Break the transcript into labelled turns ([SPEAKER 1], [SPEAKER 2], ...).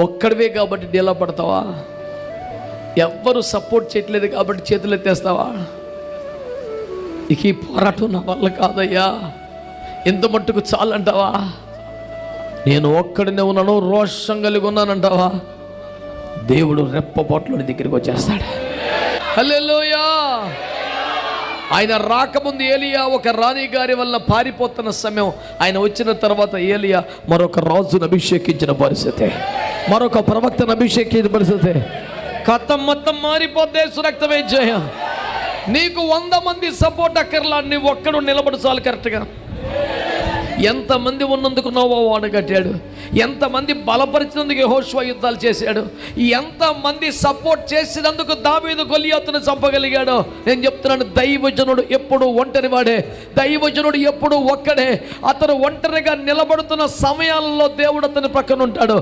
[SPEAKER 1] ఒక్కడివే కాబట్టి డీలా పడతావా? ఎవ్వరు సపోర్ట్ చేయట్లేదు కాబట్టి చేతులు ఎత్తేస్తావా? ఇక ఈ పోరాటం నా వల్ల కాదయ్యా, ఇంత మట్టుకు చాలంటావా? నేను ఒక్కడినే ఉన్నాను, రోషం కలిగి ఉన్నానంటావా? దేవుడు రెప్పపోట్లోని దగ్గరికి వచ్చేస్తాడు. హల్లెలూయా. ఆయన రాకముందు ఏలియా ఒక రాణి గారి వల్ల పారిపోతున్న సమయం, ఆయన వచ్చిన తర్వాత ఏలియా మరొక రాజును అభిషేకించిన పరిస్థితి, మరొక ప్రవక్తను అభిషేకించిన పరిస్థితి. కథం మొత్తం మారిపోతే సురక్తమే జయ. నీకు 100 మంది సపోర్ట్ అక్కర్లా, నువ్వు ఒక్కడు నిలబడు చాలు. కరెక్ట్గా ఎంతమంది ఉన్నందుకు నోవా వాడు కట్టాడు, ఎంతమంది బలపరిచినందుకు యెహోషువ యుద్ధాలు చేశాడు, ఎంతమంది సపోర్ట్ చేసినందుకు దావీదు గొలియాతును చంపగలిగాడు. నేను చెప్తున్నాను, దైవజనుడు ఎప్పుడు ఒంటరి వాడే, దైవజనుడు ఎప్పుడు ఒక్కడే. అతను ఒంటరిగా నిలబడుతున్న సమయాల్లో దేవుడు అతని పక్కన ఉంటాడు.